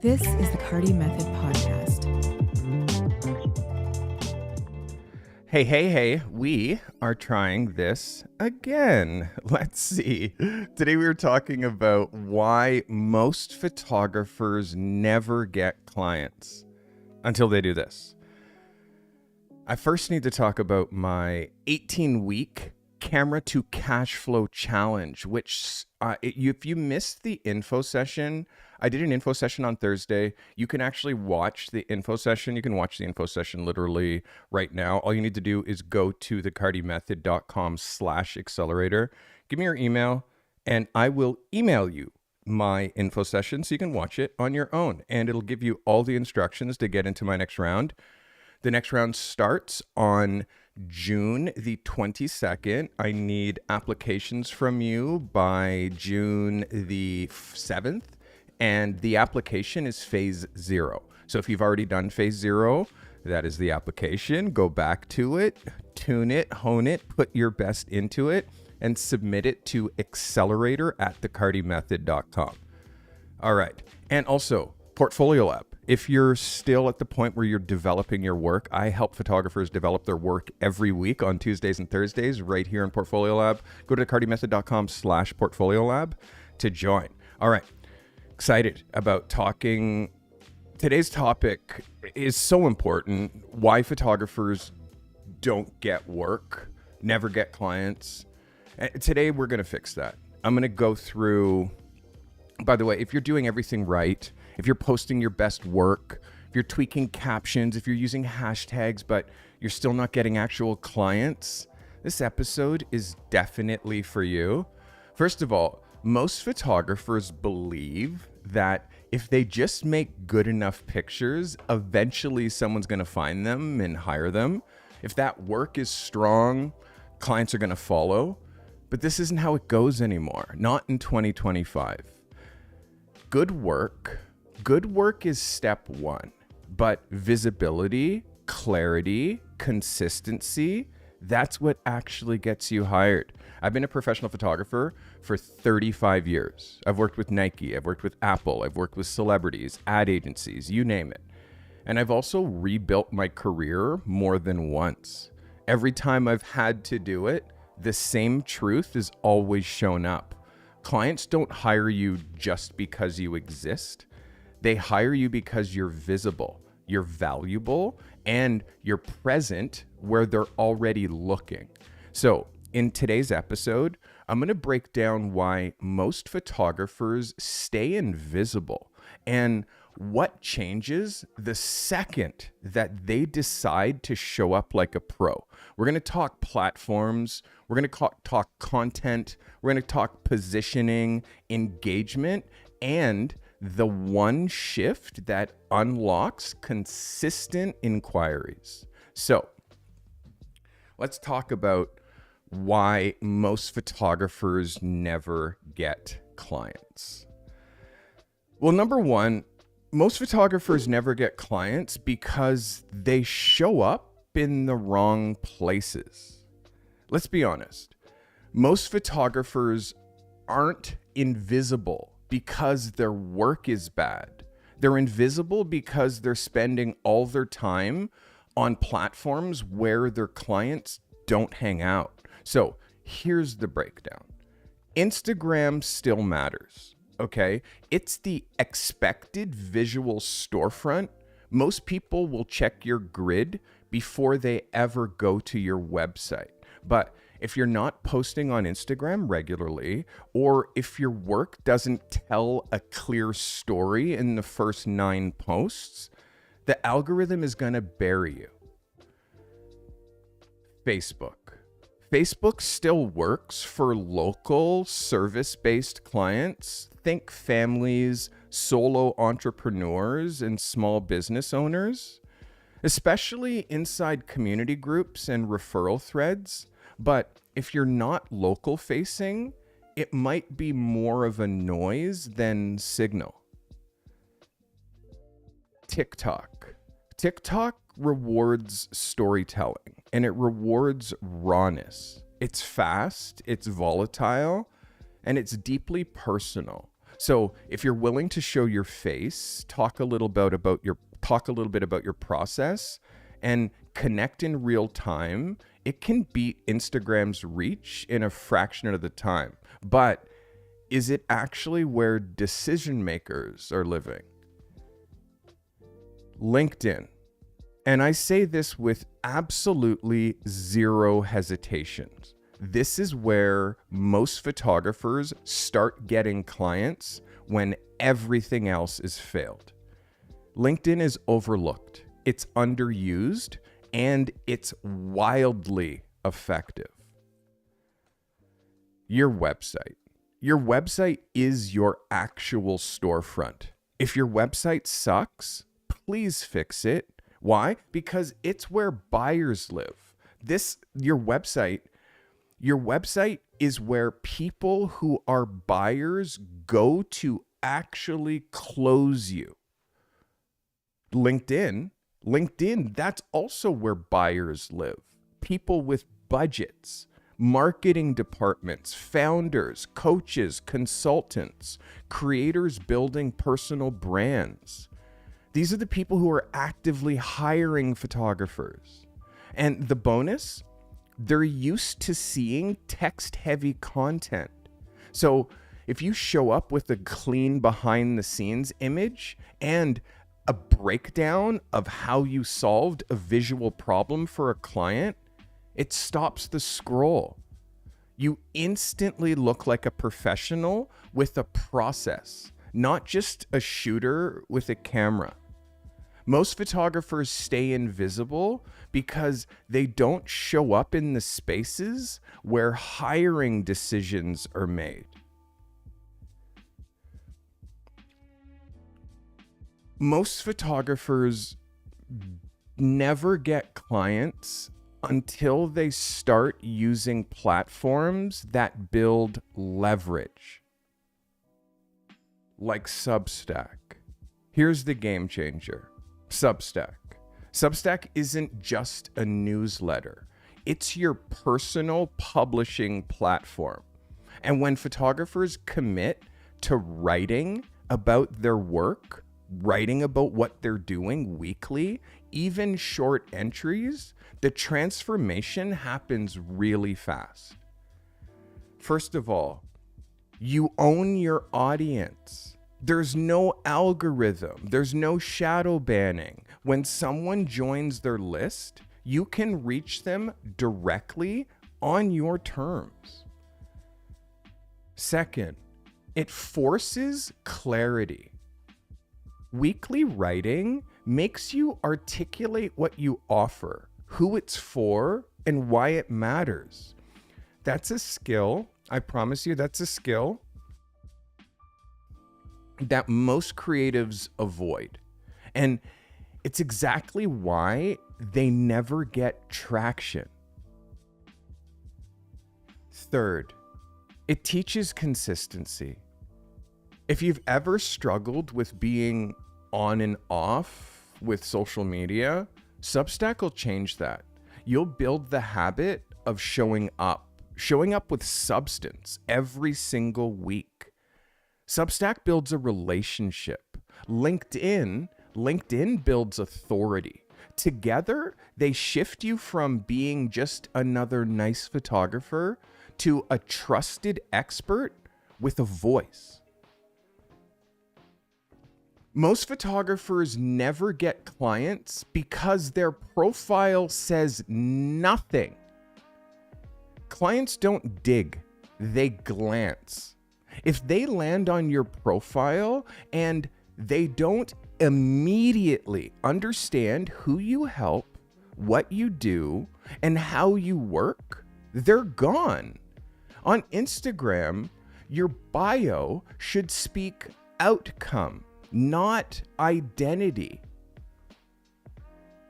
This is the Carty Method Podcast. Hey, we are trying this again. Let's see. Today we were talking about why most photographers never get clients until they do this. I first need to talk about my 18-week camera to cash flow challenge, which if you missed the info session, I did an info session on Thursday. You can actually watch the info session. You can watch the info session literally right now. All you need to do is go to thecartymethod.com/accelerator. Give me your email and I will email you my info session so you can watch it on your own. And it'll give you all the instructions to get into my next round. The next round starts on June the 22nd. I need applications from you by June the 7th. And the application is phase 0. So if you've already done phase 0, that is the application. Go back to it, tune it, hone it, put your best into it, and submit it to accelerator@thecartymethod.com. All right. And also, Portfolio Lab. If you're still at the point where you're developing your work, I help photographers develop their work every week on Tuesdays and Thursdays right here in Portfolio Lab. Go to thecartymethod.com/Portfolio Lab to join. All right. Excited about talking. Today's topic is so important. Why photographers don't get work, never get clients. And today we're going to fix that. I'm going to go through, by the way, if you're doing everything right, if you're posting your best work, if you're tweaking captions, if you're using hashtags, but you're still not getting actual clients, this episode is definitely for you. First of all, most photographers believe that if they just make good enough pictures, eventually someone's going to find them and hire them. If that work is strong, clients are going to follow. But this isn't how it goes anymore. Not in 2025. Good work is step 1, but visibility, clarity, consistency, that's what actually gets you hired. I've been a professional photographer for 35 years. I've worked with Nike, I've worked with Apple, I've worked with celebrities, ad agencies, you name it. And I've also rebuilt my career more than once. Every time I've had to do it, the same truth has always shown up. Clients don't hire you just because you exist. They hire you because you're visible, you're valuable, and you're present where they're already looking. So in today's episode, I'm going to break down why most photographers stay invisible and what changes the second that they decide to show up like a pro. We're going to talk platforms. We're going to talk content. We're going to talk positioning, engagement, and the one shift that unlocks consistent inquiries. So let's talk about why most photographers never get clients. Well, number one, most photographers never get clients because they show up in the wrong places. Let's be honest. Most photographers aren't invisible because their work is bad. They're invisible because they're spending all their time on platforms where their clients don't hang out. So here's the breakdown. Instagram still matters, okay? It's the expected visual storefront. Most people will check your grid before they ever go to your website. But if you're not posting on Instagram regularly, or if your work doesn't tell a clear story in the first 9 posts, the algorithm is going to bury you. Facebook still works for local service-based clients. Think families, solo entrepreneurs, and small business owners, especially inside community groups and referral threads. But if you're not local facing, it might be more of a noise than signal. TikTok rewards storytelling and it rewards rawness. It's fast, it's volatile, and it's deeply personal. So if you're willing to show your face, talk a little bit about your process and connect in real time, it can beat Instagram's reach in a fraction of the time. But is it actually where decision makers are living? LinkedIn. And I say this with absolutely zero hesitations. This is where most photographers start getting clients when everything else is failed. LinkedIn is overlooked, it's underused, and it's wildly effective. Your website. Your website is your actual storefront. If your website sucks, please fix it. Why? Because it's where buyers live. Your website is where people who are buyers go to actually close you. LinkedIn, that's also where buyers live. People with budgets, marketing departments, founders, coaches, consultants, creators building personal brands. These are the people who are actively hiring photographers. And the bonus, they're used to seeing text-heavy content. So if you show up with a clean behind-the-scenes image and a breakdown of how you solved a visual problem for a client, it stops the scroll. You instantly look like a professional with a process, not just a shooter with a camera. Most photographers stay invisible because they don't show up in the spaces where hiring decisions are made. Most photographers never get clients until they start using platforms that build leverage, like Substack. Here's the game changer. Substack. Substack isn't just a newsletter. It's your personal publishing platform. And when photographers commit to writing about their work, writing about what they're doing weekly, even short entries, the transformation happens really fast. First of all, you own your audience. There's no algorithm. There's no shadow banning. When someone joins their list, you can reach them directly on your terms. Second, it forces clarity. Weekly writing makes you articulate what you offer, who it's for, and why it matters. That's a skill. I promise you, that's a skill that most creatives avoid. And it's exactly why they never get traction. Third, it teaches consistency. If you've ever struggled with being on and off with social media, Substack will change that. You'll build the habit of showing up with substance every single week. Substack builds a relationship. LinkedIn builds authority. Together, they shift you from being just another nice photographer to a trusted expert with a voice. Most photographers never get clients because their profile says nothing. Clients don't dig, they glance. If they land on your profile and they don't immediately understand who you help, what you do, and how you work, they're gone. On Instagram, your bio should speak outcome, not identity.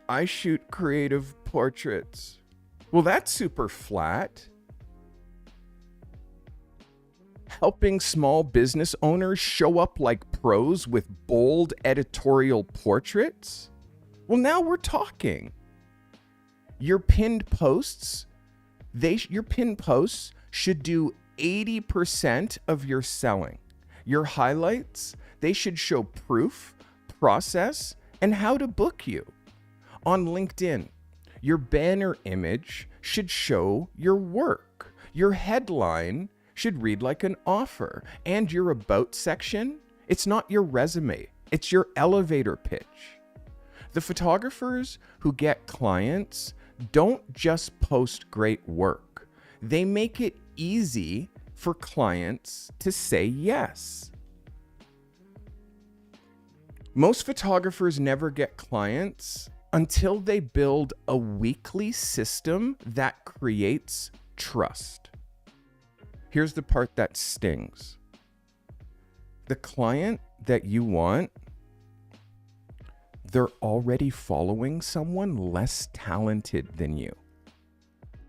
I shoot creative portraits. Well, that's super flat. Helping small business owners show up like pros with bold editorial portraits? Well, now we're talking. Your pinned posts should do 80% of your selling. Your highlights, they should show proof, process, and how to book you. On LinkedIn, your banner image should show your work. Your headline should read like an offer. And your about section, it's not your resume, it's your elevator pitch. The photographers who get clients don't just post great work. They make it easy for clients to say yes. Most photographers never get clients until they build a weekly system that creates trust. Here's the part that stings. The client that you want, they're already following someone less talented than you.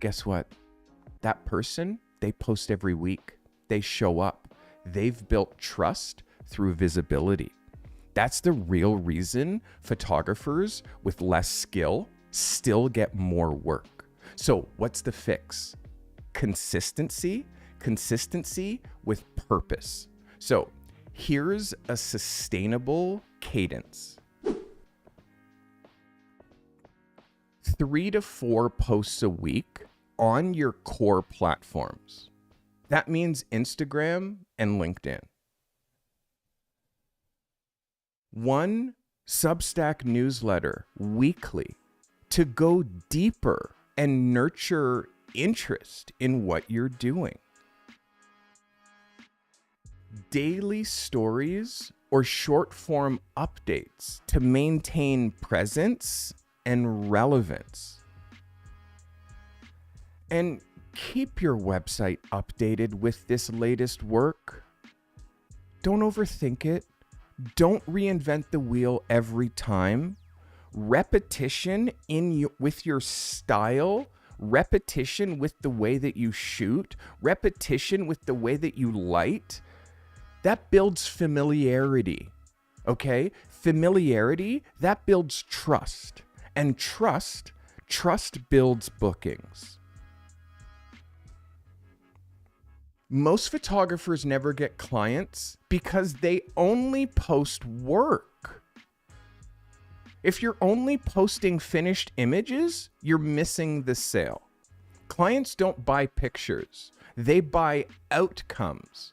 Guess what? That person, they post every week. They show up. They've built trust through visibility. That's the real reason photographers with less skill still get more work. So what's the fix? Consistency with purpose. So here's a sustainable cadence. 3 to 4 posts a week on your core platforms. That means Instagram and LinkedIn. 1 Substack newsletter weekly to go deeper and nurture interest in what you're doing. Daily stories or short form updates to maintain presence and relevance. And keep your website updated with this latest work. Don't overthink it. Don't reinvent the wheel every time. Repetition with your style, repetition with the way that you shoot, repetition with the way that you light, that builds familiarity, okay? Familiarity, that builds trust. And trust builds bookings. Most photographers never get clients because they only post work. If you're only posting finished images, you're missing the sale. Clients don't buy pictures. They buy outcomes.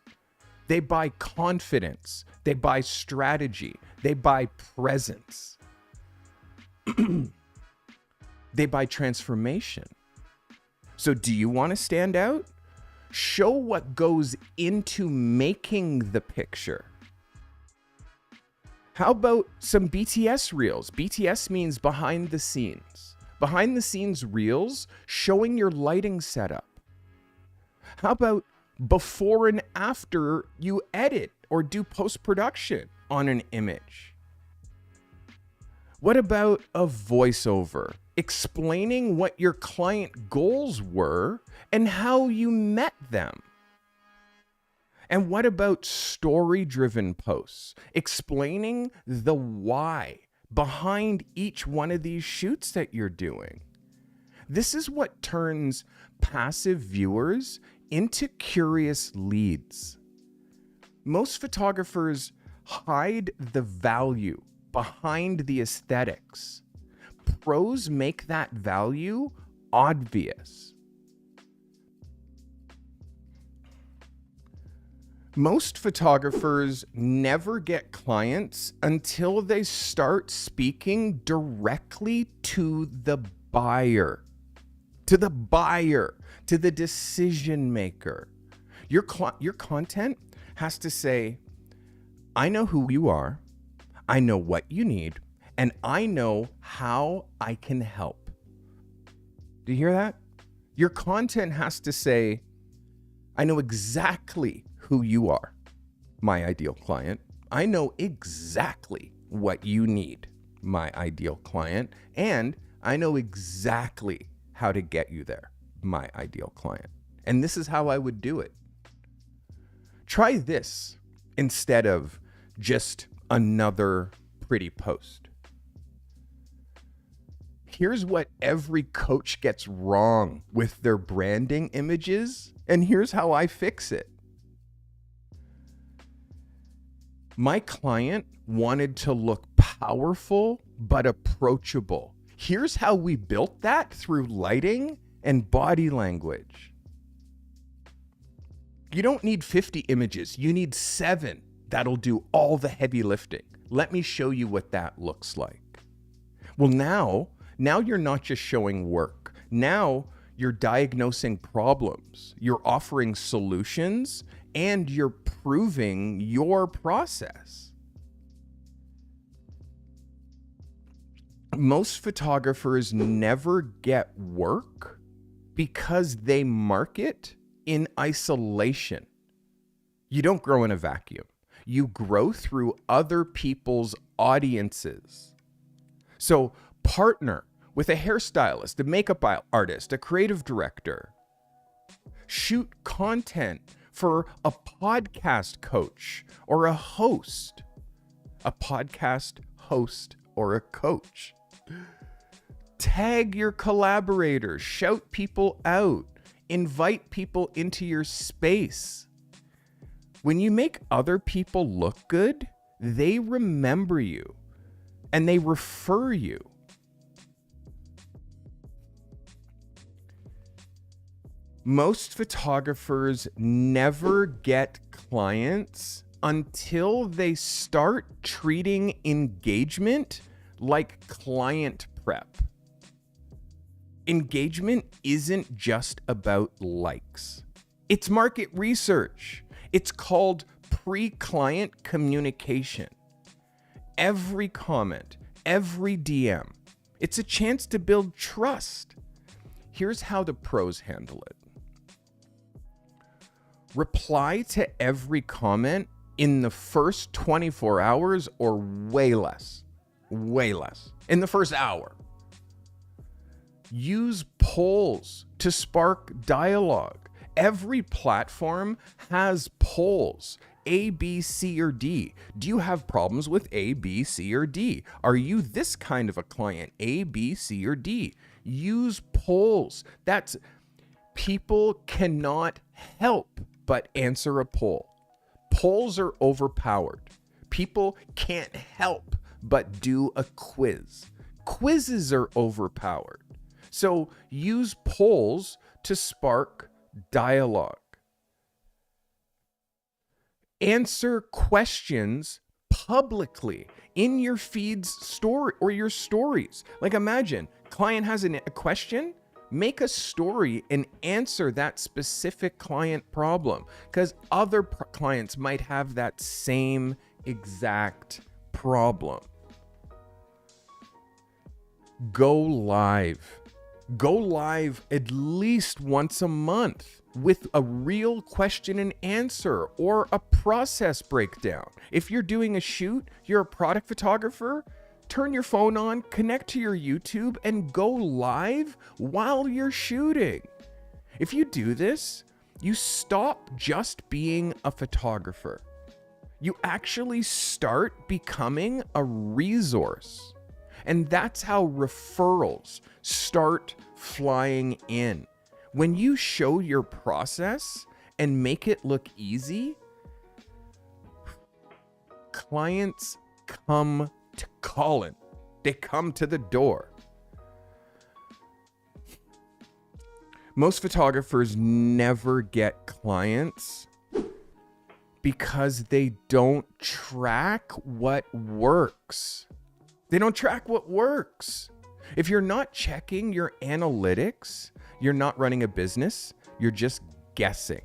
They buy confidence. They buy strategy. They buy presence. They buy transformation. So do you want to stand out? Show what goes into making the picture. How about some BTS reels? BTS means behind the scenes. Behind the scenes reels showing your lighting setup. How about before and after you edit or do post-production on an image? What about a voiceover explaining what your client goals were and how you met them? And what about story-driven posts explaining the why behind each one of these shoots that you're doing? This is what turns passive viewers into curious leads. Most photographers hide the value behind the aesthetics. Pros make that value obvious. Most photographers never get clients until they start speaking directly to the buyer, to the decision maker. Your content has to say, I know who you are, I know what you need, and I know how I can help. Do you hear that? Your content has to say, I know exactly who you are, my ideal client. I know exactly what you need, my ideal client, and I know exactly how to get you there, my ideal client. And this is how I would do it. Try this instead of just another pretty post. Here's what every coach gets wrong with their branding images, and here's how I fix it. My client wanted to look powerful but approachable. Here's how we built that through lighting and body language. You don't need 50 images. You need 7. That'll do all the heavy lifting. Let me show you what that looks like. Well, now you're not just showing work. Now you're diagnosing problems. You're offering solutions, and you're proving your process. Most photographers never get work because they market in isolation. You don't grow in a vacuum. You grow through other people's audiences. So partner with a hairstylist, a makeup artist, a creative director. Shoot content for a podcast coach or a host. A podcast host or a coach. Tag your collaborators, shout people out, invite people into your space. When you make other people look good, they remember you and they refer you. Most photographers never get clients until they start treating engagement like client prep. Engagement isn't just about likes. It's market research. It's called pre-client communication. Every comment, every DM, it's a chance to build trust. Here's how the pros handle it. Reply to every comment in the first 24 hours or way less, in the first hour. Use polls to spark dialogue. Every platform has polls, A, B, C, or D. Do you have problems with A, B, C, or D? Are you this kind of a client, A, B, C, or D? Use polls. People cannot help but answer a poll. Polls are overpowered. People can't help but do a quiz. Quizzes are overpowered. So use polls to spark dialogue. Answer questions publicly in your feed's story or your stories. Like imagine, client has a question, make a story and answer that specific client problem because other clients might have that same exact problem. Go live. Go live at least once a month with a real question and answer or a process breakdown. If you're doing a shoot, you're a product photographer, turn your phone on, connect to your YouTube, and go live while you're shooting. If you do this, you stop just being a photographer. You actually start becoming a resource. And that's how referrals start flying in. When you show your process and make it look easy, clients come to calling. They come to the door. Most photographers never get clients because they don't track what works. They don't track what works. If you're not checking your analytics, you're not running a business, you're just guessing.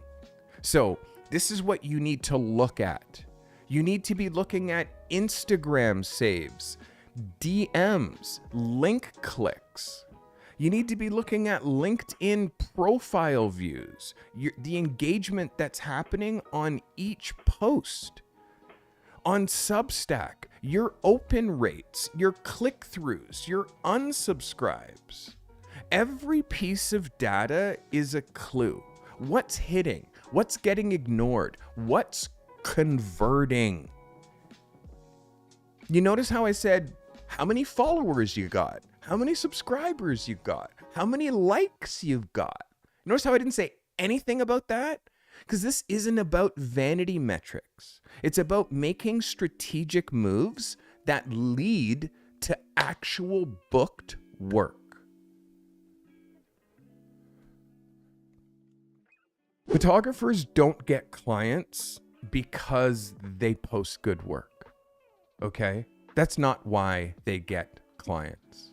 So this is what you need to look at. You need to be looking at Instagram saves, DMs, link clicks. You need to be looking at LinkedIn profile views, the engagement that's happening on each post. On Substack, your open rates, your click-throughs, your unsubscribes. Every piece of data is a clue. What's hitting? What's getting ignored? What's converting? You notice how I said how many followers you got, how many subscribers you got, how many likes you've got. Notice how I didn't say anything about that? Because this isn't about vanity metrics. It's about making strategic moves that lead to actual booked work. Photographers don't get clients because they post good work, okay? That's not why they get clients.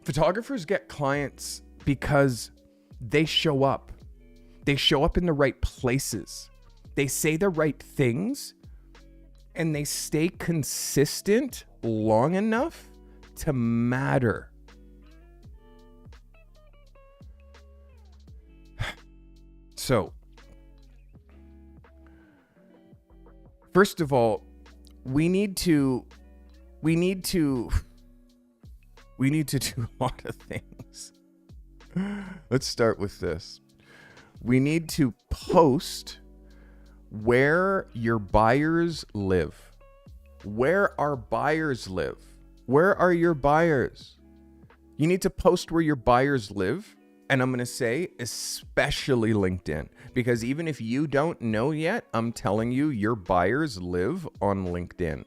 Photographers get clients because they show up. They show up in the right places. They say the right things, and they stay consistent long enough to matter. So, first of all, we need to do a lot of things. Let's start with this. We need to post where your buyers live. Where our buyers live. Where are your buyers? You need to post where your buyers live. And I'm going to say, especially LinkedIn. Because even if you don't know yet, I'm telling you, your buyers live on LinkedIn.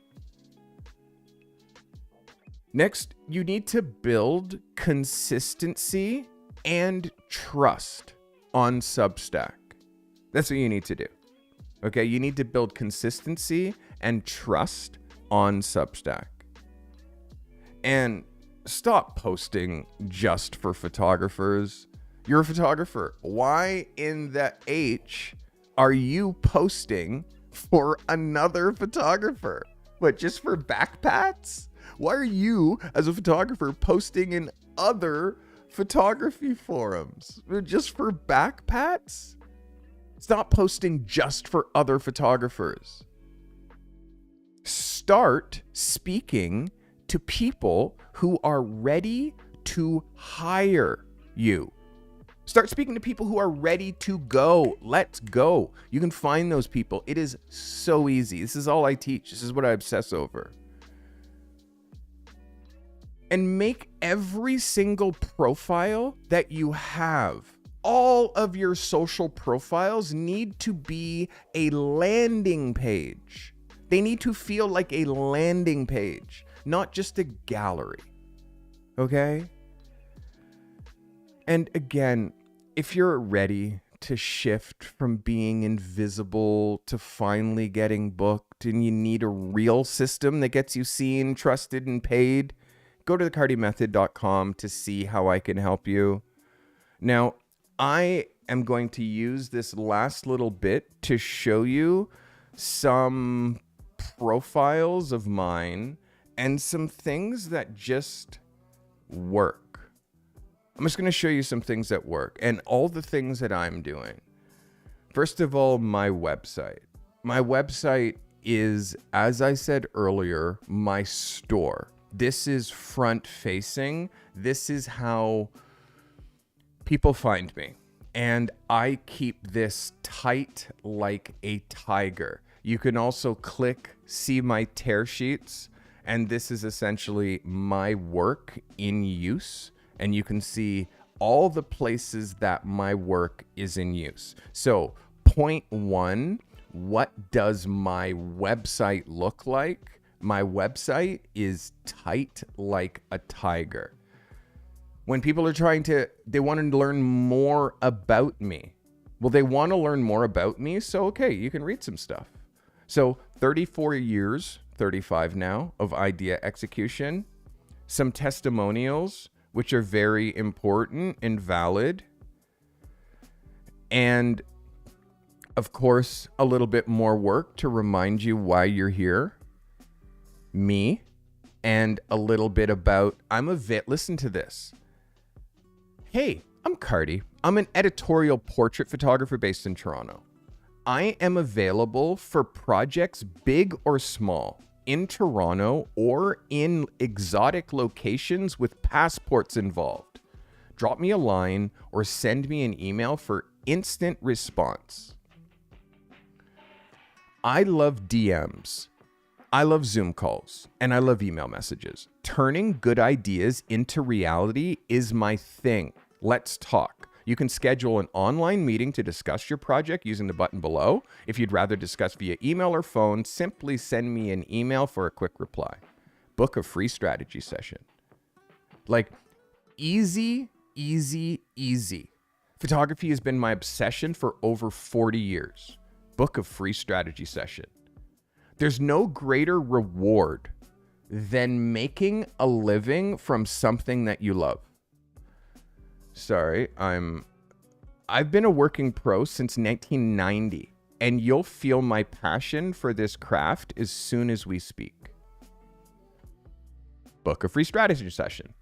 Next, you need to build consistency and trust on Substack. That's what you need to do. Okay, you need to build consistency and trust on Substack. And stop posting just for photographers. You're a photographer. Why in the H are you posting for another photographer? What, just for backpats? Why are you, as a photographer, posting in other photography forums? Just for backpats? Stop posting just for other photographers. Start speaking to people who are ready to hire you. Start speaking to people who are ready to go. Let's go. You can find those people. It is so easy. This is all I teach. This is what I obsess over. And make every single profile that you have, all of your social profiles need to be a landing page. They need to feel like a landing page, not just a gallery. Okay? And again, if you're ready to shift from being invisible to finally getting booked and you need a real system that gets you seen, trusted, and paid, go to thecartymethod.com to see how I can help you. Now, I am going to use this last little bit to show you some profiles of mine and some things that just work. I'm just going to show you some things that work and all the things that I'm doing. First of all, my website. My website is, as I said earlier, my store. This is front facing. This is how people find me. And I keep this tight like a tiger. You can also click, see my tear sheets. And this is essentially my work in use. And you can see all the places that my work is in use. So point one, what does my website look like? My website is tight like a tiger. When people are they want to learn more about me. Well, they want to learn more about me, so okay, you can read some stuff. So 34 years, 35 now, of idea execution, some testimonials, which are very important and valid, and of course, a little bit more work to remind you why you're here. Me, and a little bit about, listen to this. Hey, I'm Carty. I'm an editorial portrait photographer based in Toronto. I am available for projects big or small in Toronto or in exotic locations with passports involved. Drop me a line or send me an email for instant response. I love DMs. I love Zoom calls and I love email messages. Turning good ideas into reality is my thing. Let's talk. You can schedule an online meeting to discuss your project using the button below. If you'd rather discuss via email or phone, simply send me an email for a quick reply. Book a free strategy session. Like, easy, easy, easy. Photography has been my obsession for over 40 years. Book a free strategy session. There's no greater reward than making a living from something that you love. Sorry, I've been a working pro since 1990, and you'll feel my passion for this craft as soon as we speak. Book a free strategy session.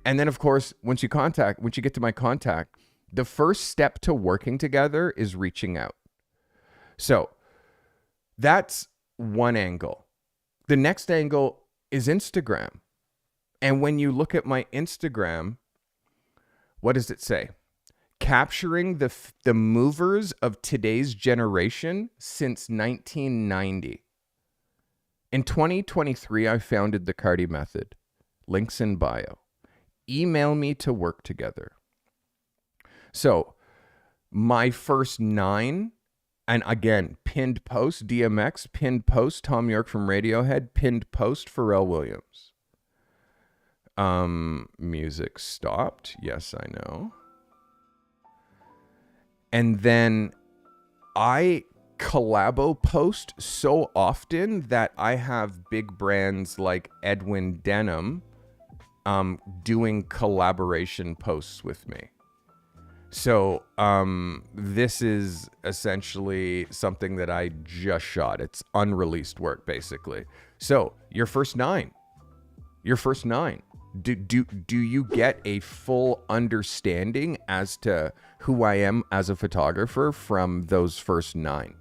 And then, of course, once you get to my contact, the first step to working together is reaching out. So that's one angle. The next angle is Instagram. And when you look at my Instagram, what does it say? Capturing the movers of today's generation since 1990. In 2023, I founded the Carty method. Links in bio. Email me to work together. So my first 9, and again, pinned post, DMX, pinned post, Tom York from Radiohead, pinned post, Pharrell Williams. Music stopped. Yes, I know. And then I collabo post so often that I have big brands like Edwin Denim doing collaboration posts with me. So this is essentially something that I just shot. It's unreleased work, basically. So your first 9. Do you get a full understanding as to who I am as a photographer from those first 9?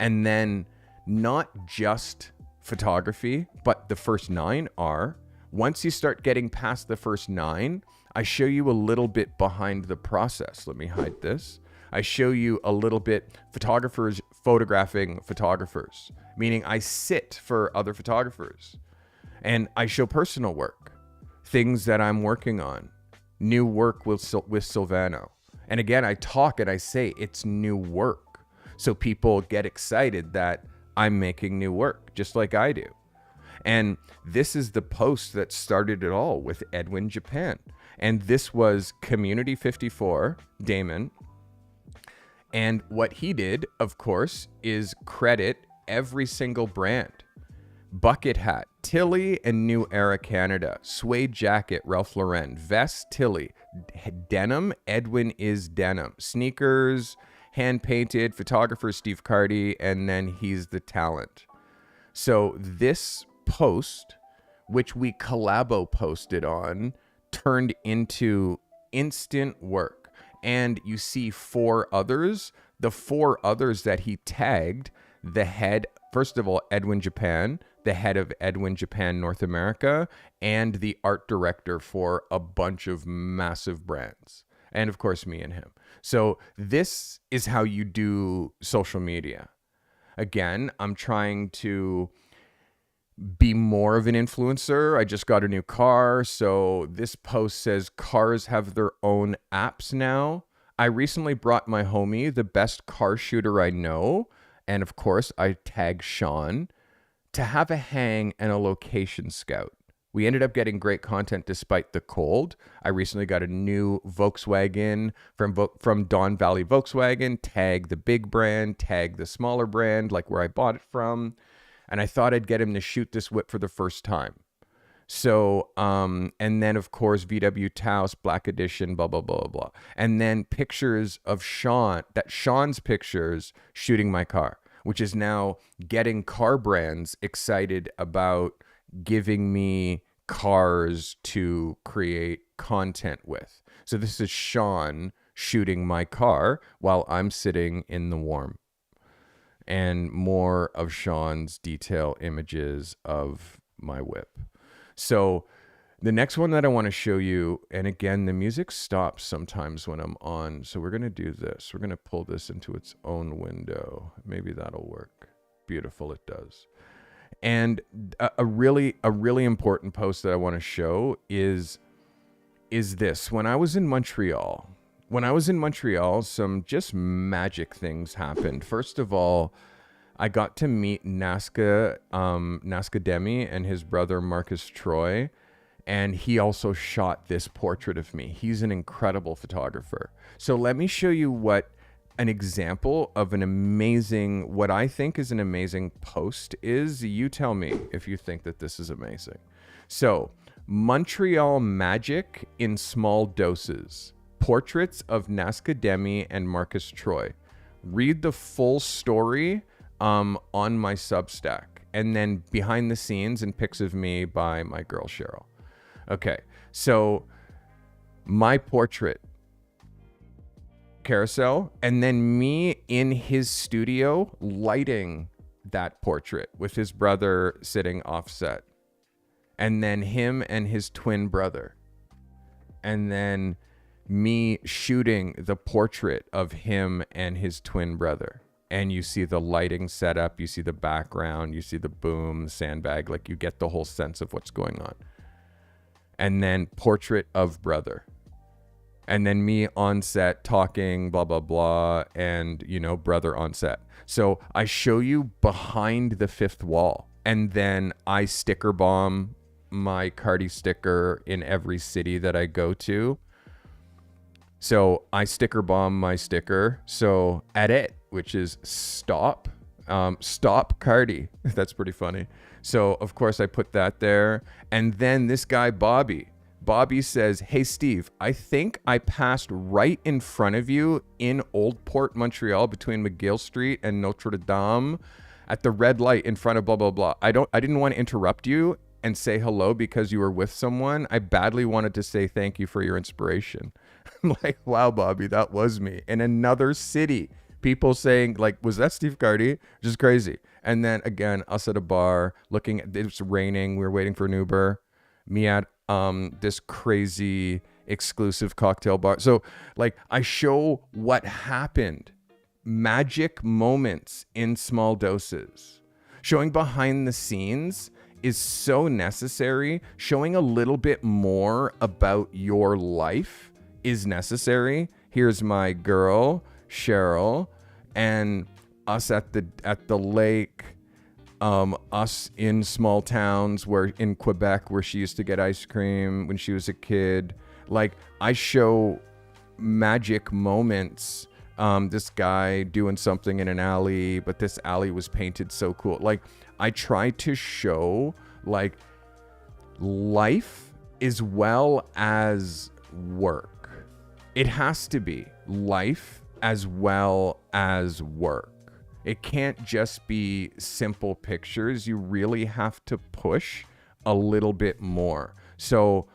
And then not just photography, but the first 9 are, once you start getting past the first 9, I show you a little bit behind the process. Let me hide this. I show you a little bit photographers photographing photographers, meaning I sit for other photographers and I show personal work, things that I'm working on, new work with Silvano. And again, I talk and I say it's new work. So people get excited that I'm making new work, just like I do. And this is the post that started it all with Edwin Japan. And this was Community 54, Damon. And what he did, of course, is credit every single brand. Bucket hat, Tilly and New Era Canada. Suede jacket, Ralph Lauren. Vest, Tilly. Denim, Edwin is Denim. Sneakers, hand-painted, photographer Steve Carty, and then he's the talent. So this post, which we collabo posted on, turned into instant work. And you see 4 others. The 4 others that he tagged, the head, first of all, Edwin Japan, the head of Edwin Japan North America, and the art director for a bunch of massive brands. And of course, me and him. So this is how you do social media. Again, I'm trying to be more of an influencer. I just got a new car. So this post says cars have their own apps now. I recently brought my homie, the best car shooter I know. And of course, I tagged Sean to have a hang and a location scout. We ended up getting great content despite the cold. I recently got a new Volkswagen from Don Valley Volkswagen. Tag the big brand, tag the smaller brand, like where I bought it from. And I thought I'd get him to shoot this whip for the first time. So, and then of course, VW Taos, Black Edition, blah, blah, blah, blah, blah. And then pictures of Sean's pictures shooting my car, which is now getting car brands excited about giving me cars to create content with. So this is Sean shooting my car while I'm sitting in the warm. And more of Sean's detail images of my whip. So the next one that I want to show you, and again, the music stops sometimes when I'm on. So we're going to do this. We're going to pull this into its own window. Maybe that'll work. Beautiful, it does. And a really important post that I want to show is this. When I was in Montreal, when I was in Montreal, some just magic things happened. First of all, I got to meet Nazca Demi and his brother Marcus Troy, and he also shot this portrait of me. He's an incredible photographer. So let me show you what an example of an amazing, what I think is an amazing post is. You tell me if you think that this is amazing. So, Montreal magic in small doses. Portraits of Nazca Demi and Marcus Troy. Read the full story on my Substack, and then behind the scenes and pics of me by my girl Cheryl. Okay, so my portrait carousel, and then me in his studio lighting that portrait with his brother sitting offset, and then him and his twin brother, and then me shooting the portrait of him and his twin brother. And you see the lighting setup, you see the background, you see the boom, the sandbag, like you get the whole sense of what's going on. And then portrait of brother. And then me on set talking, blah, blah, blah, and, you know, brother on set. So I show you behind the fifth wall, and then I sticker bomb my Carty sticker in every city that I go to. So I sticker bomb my sticker. So edit, which is stop Carty. That's pretty funny. So of course I put that there. And then this guy, Bobby says, "Hey Steve, I think I passed right in front of you in Old Port, Montreal, between McGill Street and Notre Dame at the red light in front of blah, blah, blah. I didn't want to interrupt you and say hello because you were with someone. I badly wanted to say thank you for your inspiration." I'm like, wow, Bobby, that was me. In another city, people saying like, was that Steve Carty? Just crazy. And then again, us at a bar looking at, it was raining. We were waiting for an Uber. Me at this crazy exclusive cocktail bar. So like I show what happened. Magic moments in small doses. Showing behind the scenes is so necessary. Showing a little bit more about your life is necessary. Here's my girl, Cheryl, and us at the lake, us in small towns where in Quebec where she used to get ice cream when she was a kid. Like I show magic moments. This guy doing something in an alley, but this alley was painted so cool. Like I try to show like life as well as work. It has to be life as well as work. It can't just be simple pictures. You really have to push a little bit more. So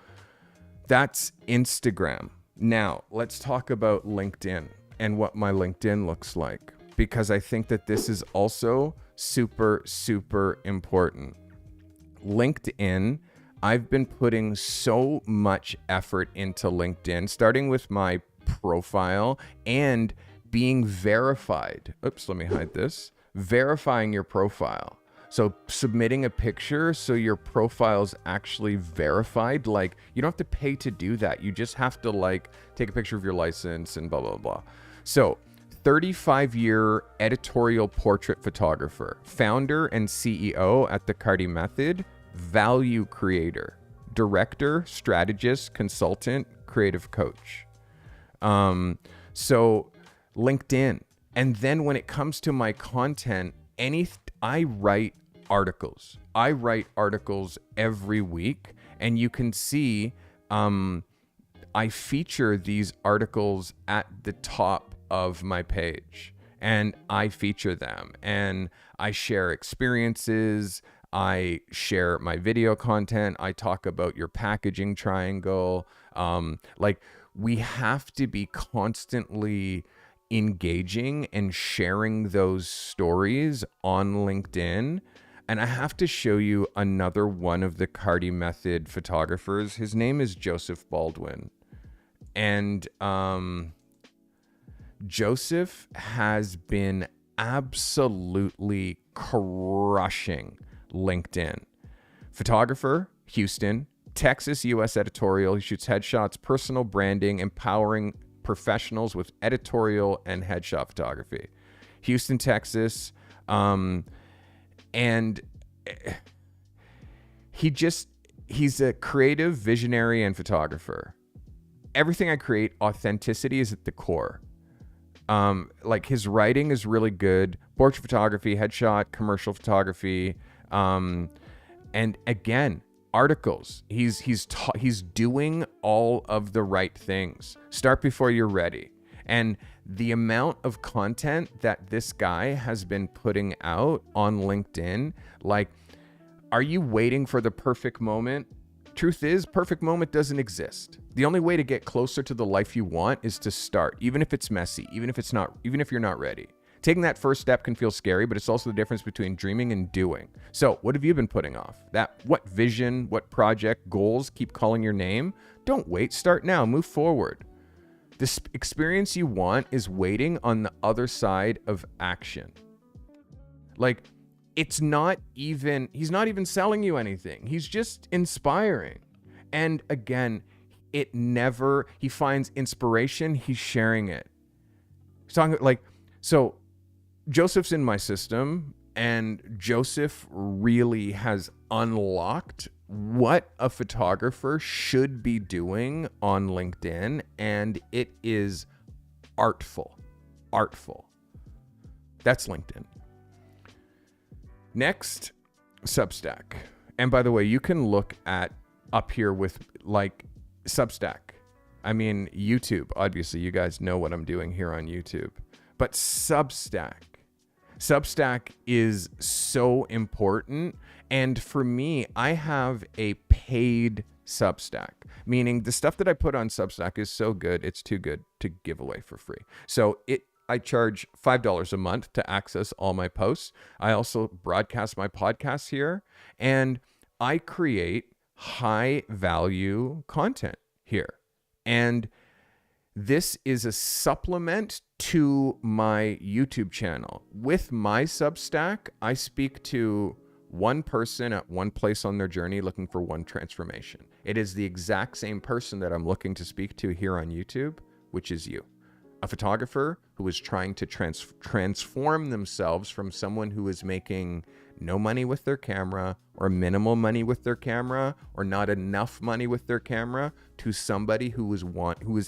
that's Instagram. Now let's talk about LinkedIn and what my LinkedIn looks like, because I think that this is also super, super important. LinkedIn, I've been putting so much effort into LinkedIn, starting with my profile and being verified. Oops, let me hide this. Verifying your profile. So submitting a picture so your profile's actually verified. Like you don't have to pay to do that. You just have to like take a picture of your license and blah, blah, blah. So 35-year editorial portrait photographer, founder and CEO at the Carty Method, value creator, director, strategist, consultant, creative coach. So LinkedIn. And then when it comes to my content, I write articles. I write articles every week, and you can see I feature these articles at the top of my page, and I feature them, and I share experiences. I share my video content. I talk about your packaging triangle. Like we have to be constantly engaging and sharing those stories on LinkedIn. And I have to show you another one of the Carty Method photographers. His name is Joseph Baldwin. And Joseph has been absolutely crushing LinkedIn. Photographer, Houston, Texas, US editorial. He shoots headshots, personal branding, empowering professionals with editorial and headshot photography. Houston, Texas. And he's a creative visionary and photographer. Everything I create, authenticity is at the core. Like his writing is really good. Portrait photography, headshot, commercial photography. And again, articles. He's doing all of the right things. Start before you're ready. And the amount of content that this guy has been putting out on LinkedIn, like, are you waiting for the perfect moment? Truth is, perfect moment doesn't exist. The only way to get closer to the life you want is to start, even if it's messy, even if you're not ready. Taking that first step can feel scary, but it's also the difference between dreaming and doing. So what have you been putting off? What vision, what project, goals keep calling your name? Don't wait, start now, move forward. This experience you want is waiting on the other side of action. Like, he's not even selling you anything. He's just inspiring. And again, he finds inspiration, he's sharing it. So Joseph's in my system, and Joseph really has unlocked what a photographer should be doing on LinkedIn, and it is artful. That's LinkedIn. Next, Substack. And by the way, you can look at up here with like Substack. I mean, YouTube, obviously you guys know what I'm doing here on YouTube, but Substack is so important. And for me, I have a paid Substack, meaning the stuff that I put on Substack is so good, it's too good to give away for free. So I charge $5 a month to access all my posts. I also broadcast my podcasts here, and I create high value content here. And this is a supplement to my YouTube channel. With my Substack, I speak to one person at one place on their journey looking for one transformation. It is the exact same person that I'm looking to speak to here on YouTube, which is you. A photographer who is trying to transform themselves from someone who is making no money with their camera, or minimal money with their camera, or not enough money with their camera, to somebody who is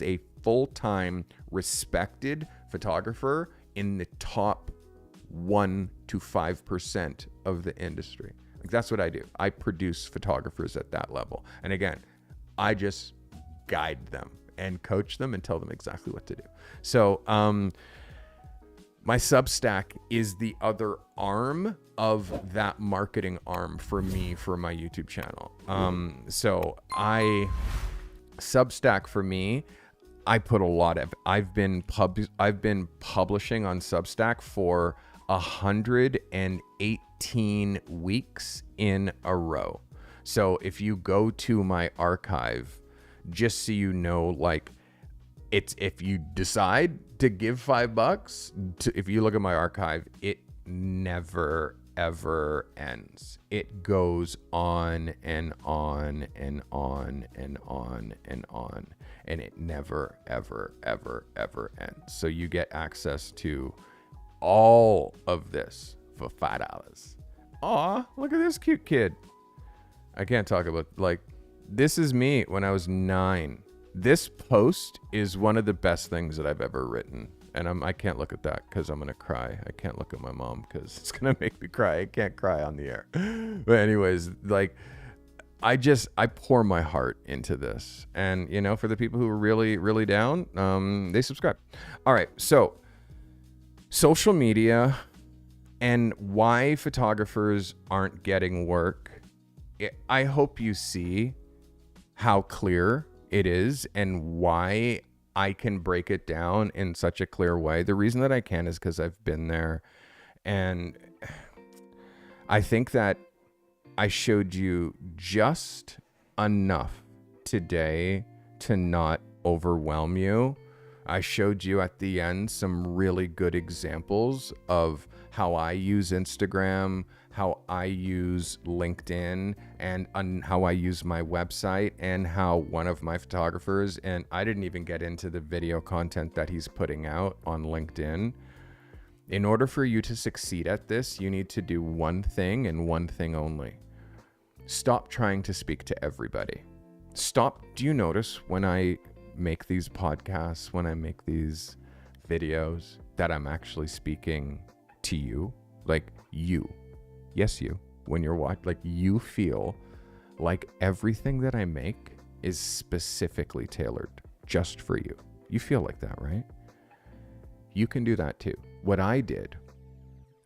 a full-time respected photographer in the top 1 to 5% of the industry. Like, that's what I do. I produce photographers at that level. And again, I just guide them and coach them and tell them exactly what to do. So my Substack is the other arm of that marketing arm for me, for my YouTube channel. Substack for me, I put a lot of, I've been publishing on Substack for 118 weeks in a row. So if you go to my archive, just so you know, like, it's, if you decide to give $5, if you look at my archive, it never ever ends. It goes on and on and on and on and on, and it never ever ends. So you get access to all of this for $5. Aw, look at this cute kid. I can't talk about, like, this is me when I was 9. This post is one of the best things that I've ever written. And I can't look at that because I'm going to cry. I can't look at my mom because it's going to make me cry. I can't cry on the air. But anyways, like, I pour my heart into this. And, you know, for the people who are really, really down, they subscribe. All right. So social media and why photographers aren't getting work. I hope you see how clear it is and why I can break it down in such a clear way. The reason that I can is because I've been there. And I think that I showed you just enough today to not overwhelm you. I showed you at the end some really good examples of how I use Instagram, how I use LinkedIn and on how I use my website, and how one of my photographers, and I didn't even get into the video content that he's putting out on LinkedIn. In order for you to succeed at this, you need to do one thing and one thing only. Stop trying to speak to everybody. Stop. Do you notice when I make these podcasts, when I make these videos, that I'm actually speaking to you? Like you. Yes, you. When you're watching, like you feel like everything that I make is specifically tailored just for you. You feel like that, right? You can do that too. What I did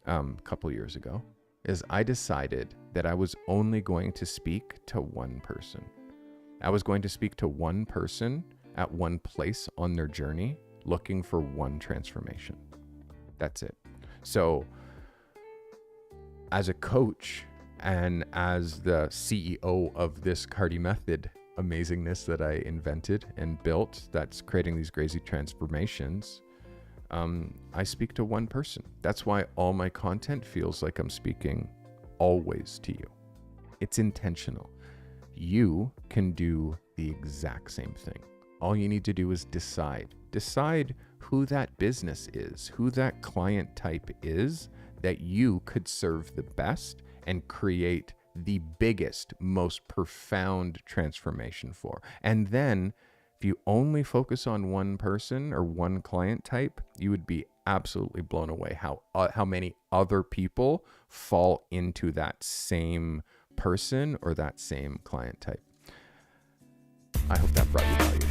a couple years ago is I decided that I was only going to speak to one person. I was going to speak to one person at one place on their journey, looking for one transformation. That's it. So as a coach and as the CEO of this Carty method amazingness that I invented and built, that's creating these crazy transformations, I speak to one person. That's why all my content feels like I'm speaking always to you. It's intentional. You can do the exact same thing. All you need to do is decide who that business is, who that client type is that you could serve the best and create the biggest, most profound transformation for. And then if you only focus on one person or one client type, you would be absolutely blown away how many other people fall into that same person or that same client type. I hope that brought you value.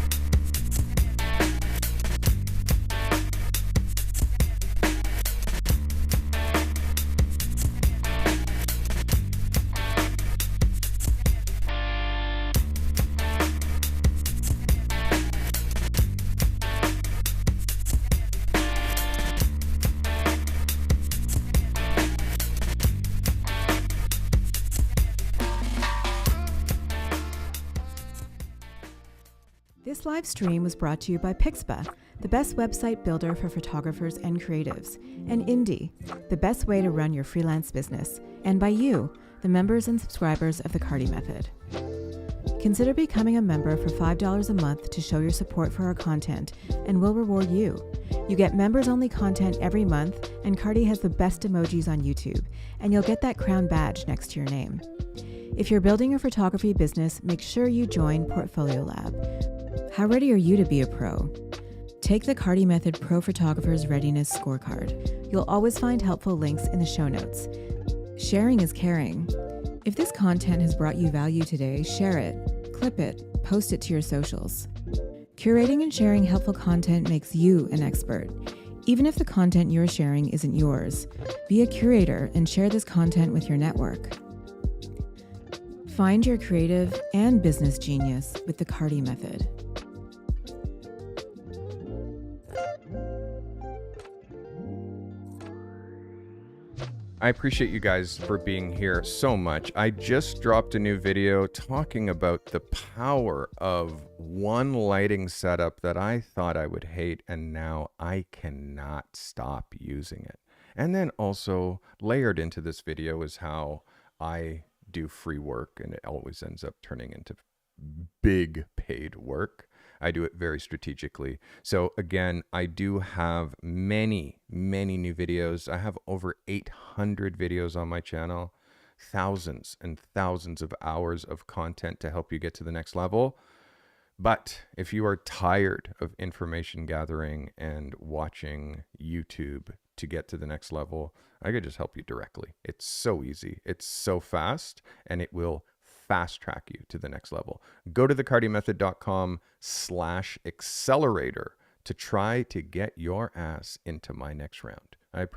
This live stream was brought to you by Pixpa, the best website builder for photographers and creatives, and Indie, the best way to run your freelance business, and by you, the members and subscribers of the Carty Method. Consider becoming a member for $5 a month to show your support for our content, and we'll reward you. You get members-only content every month, and Carty has the best emojis on YouTube, and you'll get that crown badge next to your name. If you're building a photography business, make sure you join Portfolio Lab. How ready are you to be a pro? Take the Carty Method Pro Photographer's Readiness Scorecard. You'll always find helpful links in the show notes. Sharing is caring. If this content has brought you value today, share it, clip it, post it to your socials. Curating and sharing helpful content makes you an expert. Even if the content you're sharing isn't yours, be a curator and share this content with your network. Find your creative and business genius with the Carty Method. I appreciate you guys for being here so much. I just dropped a new video talking about the power of one lighting setup that I thought I would hate, and now I cannot stop using it. And then also layered into this video is how I do free work, and it always ends up turning into big paid work. I do it very strategically. So again, I do have many new videos. I have over 800 videos on my channel, thousands and thousands of hours of content to help you get to the next level. But if you are tired of information gathering and watching YouTube to get to the next level, I could just help you directly. It's so easy. It's so fast, and it will fast track you to the next level. Go to thecartymethod.com/accelerator to try to get your ass into my next round. I appreciate